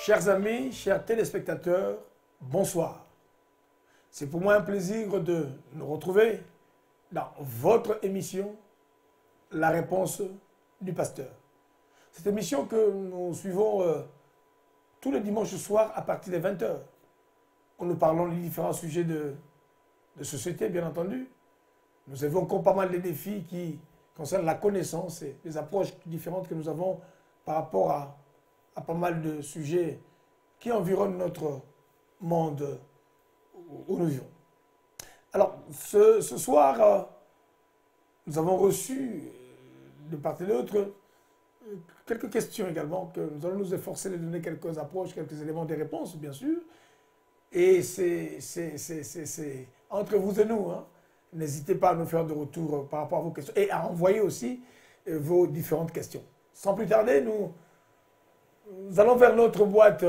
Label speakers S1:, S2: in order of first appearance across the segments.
S1: Chers amis, chers téléspectateurs, bonsoir. C'est pour moi un plaisir de nous retrouver dans votre émission La réponse du pasteur. Cette émission que nous suivons tous les dimanches soirs à partir des 20 h, où nous parlons des différents sujets de société, bien entendu. Nous évoquons pas mal de défis qui concernent la connaissance et les approches différentes que nous avons par rapport à pas mal de sujets qui environnent notre monde où nous vivons. Alors, ce soir, nous avons reçu de part et d'autre quelques questions également, que nous allons nous efforcer de donner quelques approches, quelques éléments de réponse, bien sûr. Et c'est entre vous et nous. Hein. N'hésitez pas à nous faire de retour par rapport à vos questions et à envoyer aussi vos différentes questions. Sans plus tarder, nous allons vers notre boîte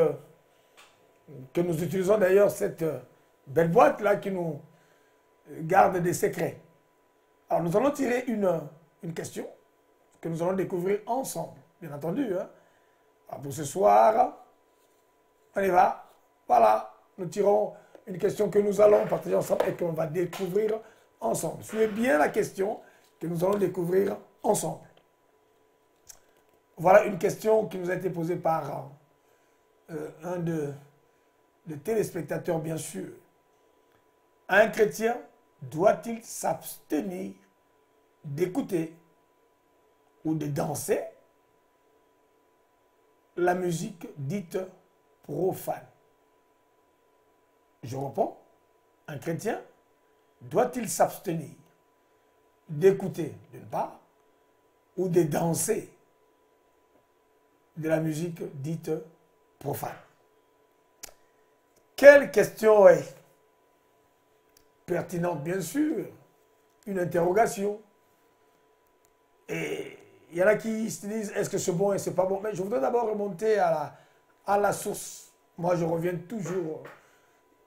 S1: que nous utilisons d'ailleurs, cette belle boîte-là qui nous garde des secrets. Alors nous allons tirer une question que nous allons découvrir ensemble, bien entendu. Hein. Alors, pour ce soir, on y va. Voilà, nous tirons une question que nous allons partager ensemble et qu'on va découvrir ensemble. Suivez bien la question que nous allons découvrir ensemble. Voilà une question qui nous a été posée par un de téléspectateurs, bien sûr. Un chrétien doit-il s'abstenir d'écouter ou de danser la musique dite profane? Je réponds, un chrétien doit-il s'abstenir d'écouter, d'une part, ou de danser de la musique dite profane? Quelle question est pertinente, bien sûr, une interrogation. Et il y en a qui se disent, est-ce que c'est bon et c'est pas bon? Mais je voudrais d'abord remonter à la source. Moi, je reviens toujours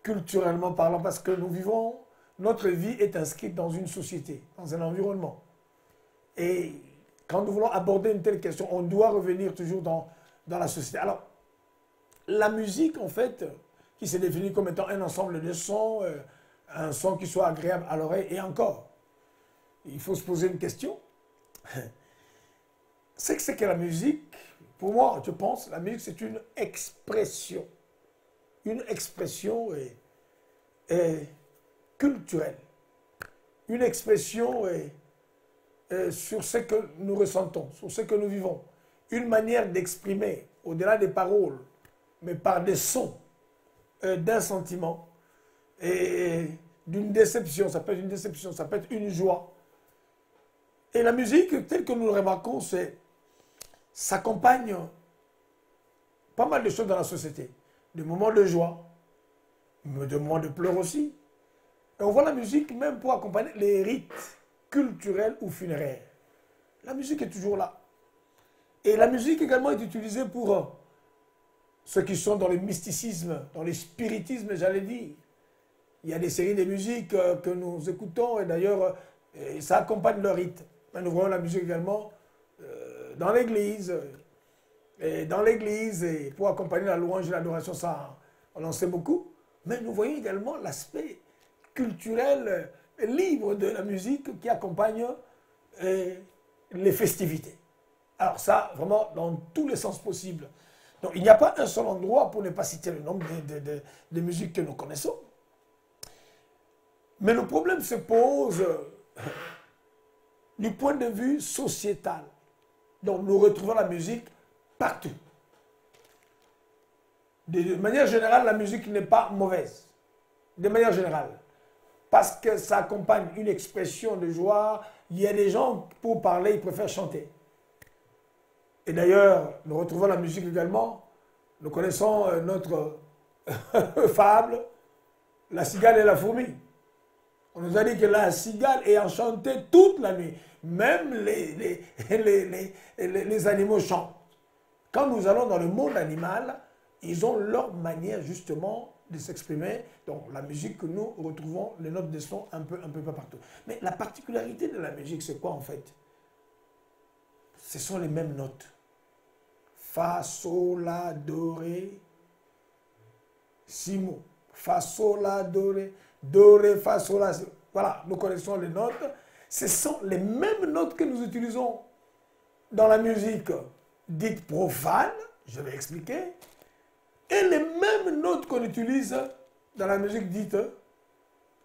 S1: culturellement parlant, parce que nous vivons, notre vie est inscrite dans une société, dans un environnement. Et quand nous voulons aborder une telle question, on doit revenir toujours dans la société. Alors, la musique, en fait, qui s'est définie comme étant un ensemble de sons, un son qui soit agréable à l'oreille, et encore, il faut se poser une question. C'est que la musique, pour moi, je pense, la musique, c'est une expression. Une expression culturelle. Une expression sur ce que nous ressentons, sur ce que nous vivons. Une manière d'exprimer, au-delà des paroles, mais par des sons, d'un sentiment et d'une déception. Ça peut être une déception, ça peut être une joie. Et la musique, telle que nous le remarquons, s'accompagne pas mal de choses dans la société. Des moments de joie, mais des moments de pleurs aussi. Et on voit la musique même pour accompagner les rites culturels ou funéraires. La musique est toujours là. Et la musique également est utilisée pour ceux qui sont dans le mysticisme, dans le spiritisme, j'allais dire. Il y a des séries de musiques que nous écoutons et d'ailleurs, ça accompagne le rite. Mais nous voyons la musique également dans l'église. Et dans l'église, et pour accompagner la louange et l'adoration, ça, on en sait beaucoup. Mais nous voyons également l'aspect culturel libre de la musique qui accompagne les festivités. Alors ça, vraiment, dans tous les sens possibles. Donc il n'y a pas un seul endroit, pour ne pas citer le nombre de musiques que nous connaissons. Mais le problème se pose du point de vue sociétal. Donc nous retrouvons la musique partout. De manière générale, la musique n'est pas mauvaise. De manière générale. Parce que ça accompagne une expression de joie. Il y a des gens, pour parler, ils préfèrent chanter. Et d'ailleurs, nous retrouvons la musique également. Nous connaissons notre fable, la cigale et la fourmi. On nous a dit que la cigale est enchantée toute la nuit. Même les animaux chantent. Quand nous allons dans le monde animal, ils ont leur manière justement de s'exprimer. Donc la musique que nous retrouvons, les notes de son un peu partout. Mais la particularité de la musique, c'est quoi en fait? Ce sont les mêmes notes. Fa, sol, la, do, ré, 6 mots. Fa, sol, la, do, ré, fa, sol, la. Voilà, nous connaissons les notes. Ce sont les mêmes notes que nous utilisons dans la musique dite profane, je vais expliquer, et les mêmes notes qu'on utilise dans la musique dite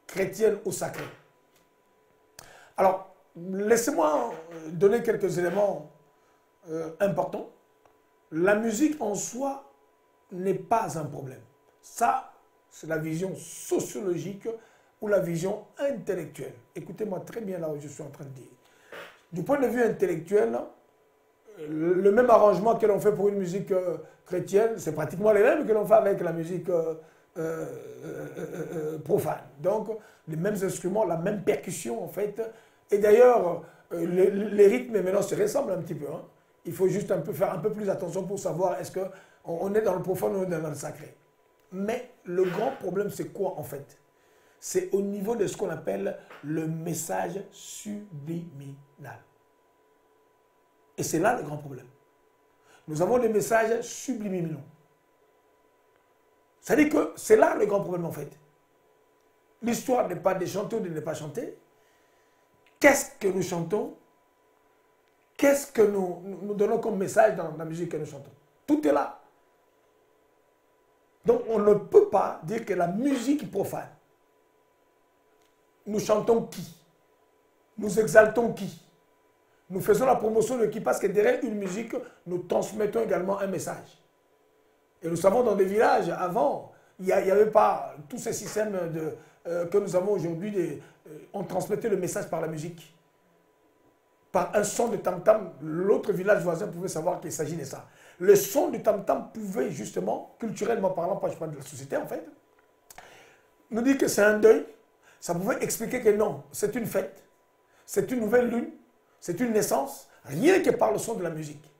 S1: chrétienne ou sacrée. Alors, laissez-moi donner quelques éléments importants. La musique en soi n'est pas un problème. Ça, c'est la vision sociologique ou la vision intellectuelle. Écoutez-moi très bien là où je suis en train de dire. Du point de vue intellectuel, le même arrangement que l'on fait pour une musique chrétienne, c'est pratiquement les mêmes que l'on fait avec la musique profane. Donc, les mêmes instruments, la même percussion en fait. Et d'ailleurs, les rythmes maintenant se ressemblent un petit peu. Hein. Il faut juste faire un peu plus attention pour savoir est-ce qu'on est dans le profane ou dans le sacré. Mais le grand problème, c'est quoi en fait? C'est au niveau de ce qu'on appelle le message subliminal. Et c'est là le grand problème. Nous avons des messages subliminaux. C'est-à-dire que c'est là le grand problème en fait. L'histoire n'est pas de chanter ou de ne pas chanter. Qu'est-ce que nous chantons? Qu'est-ce que nous donnons comme message dans la musique que nous chantons? Tout est là. Donc on ne peut pas dire que la musique profane. Nous chantons qui? Nous exaltons qui? Nous faisons la promotion de qui? Parce que derrière une musique, nous transmettons également un message. Et nous savons dans des villages, avant, il n'y avait pas tous ces systèmes que nous avons aujourd'hui. On transmettait le message par la musique. Par un son de tam-tam, l'autre village voisin pouvait savoir qu'il s'agit de ça. Le son du tam-tam pouvait justement, culturellement parlant, pas je parle de la société en fait, nous dire que c'est un deuil. Ça pouvait expliquer que non, c'est une fête, c'est une nouvelle lune, c'est une naissance, rien que par le son de la musique.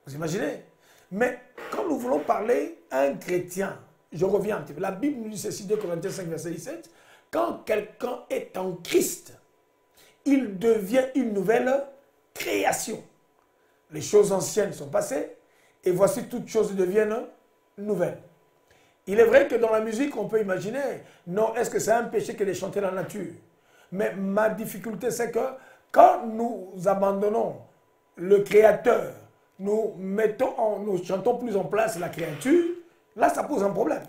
S1: Vous imaginez? Mais quand nous voulons parler à un chrétien, je reviens un petit peu, la Bible nous dit ceci, 2 Corinthiens 5, verset 17, quand quelqu'un est en Christ, il devient une nouvelle création. Les choses anciennes sont passées, et voici toutes choses deviennent nouvelles. Il est vrai que dans la musique, on peut imaginer, non, est-ce que c'est un péché que de chanter la nature? Mais ma difficulté, c'est que quand nous abandonnons le Créateur, nous chantons plus en place la créature, là, ça pose un problème.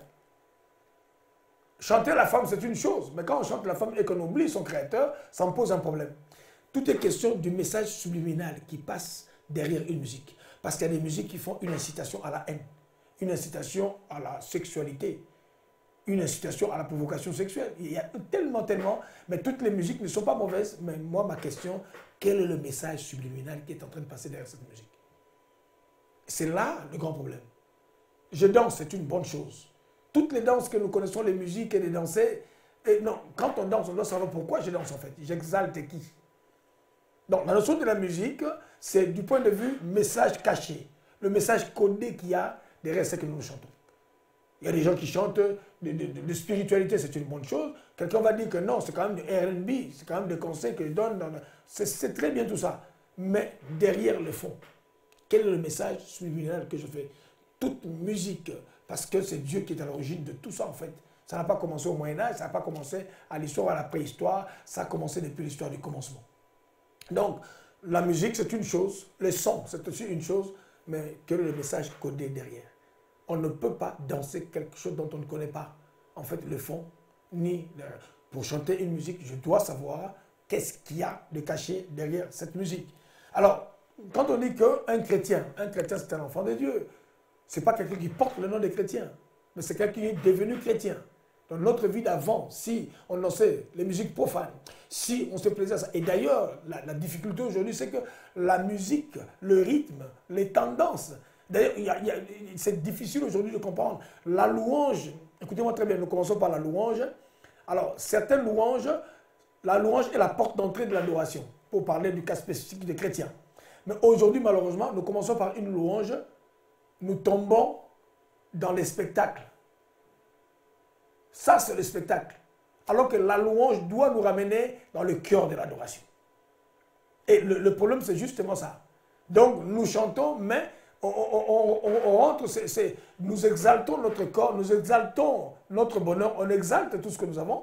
S1: Chanter la femme, c'est une chose, mais quand on chante la femme et qu'on oublie son Créateur, ça me pose un problème. Tout est question du message subliminal qui passe derrière une musique. Parce qu'il y a des musiques qui font une incitation à la haine, une incitation à la sexualité, une incitation à la provocation sexuelle. Il y a tellement, mais toutes les musiques ne sont pas mauvaises. Mais moi, ma question, quel est le message subliminal qui est en train de passer derrière cette musique? C'est là le grand problème. Je danse, c'est une bonne chose. Toutes les danses que nous connaissons, les musiques et les danser, et non, quand on doit savoir pourquoi je danse en fait. J'exalte qui? Donc, la notion de la musique, c'est du point de vue message caché, le message codé qu'il y a derrière ce que nous chantons. Il y a des gens qui chantent de spiritualité, c'est une bonne chose. Quelqu'un va dire que non, c'est quand même du R&B, c'est quand même des conseils qu'ils donnent. C'est très bien tout ça. Mais derrière le fond, quel est le message subliminal que je fais? Toute musique, parce que c'est Dieu qui est à l'origine de tout ça en fait. Ça n'a pas commencé au Moyen-Âge, ça n'a pas commencé à l'histoire, à la préhistoire, ça a commencé depuis l'histoire du commencement. Donc, la musique, c'est une chose, le son, c'est aussi une chose, mais quel est le message codé derrière? On ne peut pas danser quelque chose dont on ne connaît pas, en fait, le fond, ni... Pour chanter une musique, je dois savoir qu'est-ce qu'il y a de caché derrière cette musique. Alors, quand on dit qu'un chrétien, c'est un enfant de Dieu, ce n'est pas quelqu'un qui porte le nom de chrétien, mais c'est quelqu'un qui est devenu chrétien. Dans notre vie d'avant, si on dansait les musiques profanes, si on se plaisait à ça. Et d'ailleurs, la difficulté aujourd'hui, c'est que la musique, le rythme, les tendances, d'ailleurs, c'est difficile aujourd'hui de comprendre. La louange, écoutez-moi très bien, nous commençons par la louange. Alors, certaines louanges, la louange est la porte d'entrée de l'adoration, pour parler du cas spécifique des chrétiens. Mais aujourd'hui, malheureusement, nous commençons par une louange, nous tombons dans les spectacles. Ça, c'est le spectacle. Alors que la louange doit nous ramener dans le cœur de l'adoration. Et le problème, c'est justement ça. Donc, nous chantons, mais on rentre, nous exaltons notre corps, nous exaltons notre bonheur, on exalte tout ce que nous avons.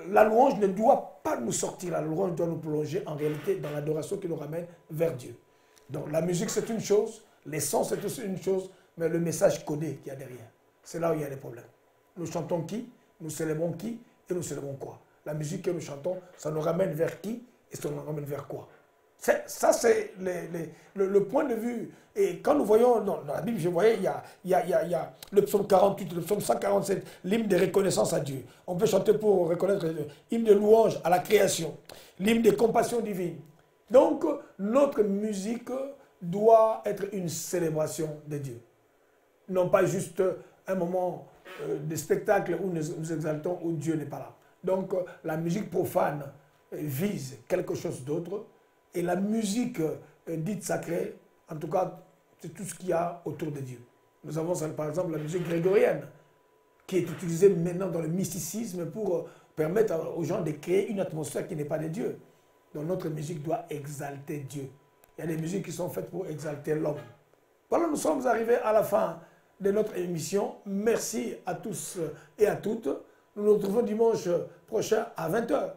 S1: La louange ne doit pas nous sortir, la louange doit nous plonger en réalité dans l'adoration qui nous ramène vers Dieu. Donc la musique c'est une chose, les sons c'est aussi une chose, mais le message codé qu'il y a derrière, c'est là où il y a des problèmes. Nous chantons qui, nous célébrons qui et nous célébrons quoi. La musique que nous chantons, ça nous ramène vers qui et ça nous ramène vers quoi. Ça, c'est le point de vue. Et quand nous voyons dans la Bible, je voyais, il y a le psaume 48, le psaume 147, l'hymne de reconnaissance à Dieu. On peut chanter pour reconnaître l'hymne de louange à la création, l'hymne de compassion divine. Donc, notre musique doit être une célébration de Dieu. Non pas juste un moment de spectacle où nous exaltons, où Dieu n'est pas là. Donc, la musique profane vise quelque chose d'autre. Et la musique dite sacrée, en tout cas, c'est tout ce qu'il y a autour de Dieu. Nous avons par exemple la musique grégorienne, qui est utilisée maintenant dans le mysticisme pour permettre aux gens de créer une atmosphère qui n'est pas de Dieu. Donc notre musique doit exalter Dieu. Il y a des musiques qui sont faites pour exalter l'homme. Voilà, nous sommes arrivés à la fin de notre émission. Merci à tous et à toutes. Nous nous retrouvons dimanche prochain à 20 h.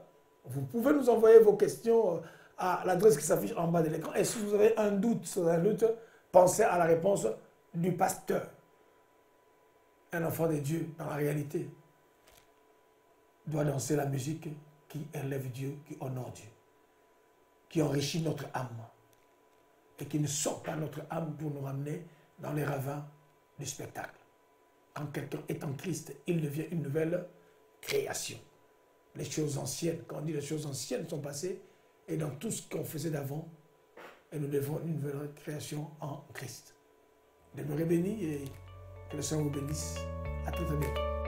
S1: Vous pouvez nous envoyer vos questions à l'adresse qui s'affiche en bas de l'écran. Et si vous avez un doute sur un doute, pensez à la réponse du pasteur. Un enfant de Dieu, dans la réalité, doit danser la musique qui élève Dieu, qui honore Dieu, qui enrichit notre âme et qui ne sort pas notre âme pour nous ramener dans les ravins du spectacle. Quand quelqu'un est en Christ, il devient une nouvelle création. Les choses anciennes, quand on dit les choses anciennes sont passées, et dans tout ce qu'on faisait d'avant, et nous devons une nouvelle création en Christ. Demeurez bénis et que le Seigneur vous bénisse. À très bientôt.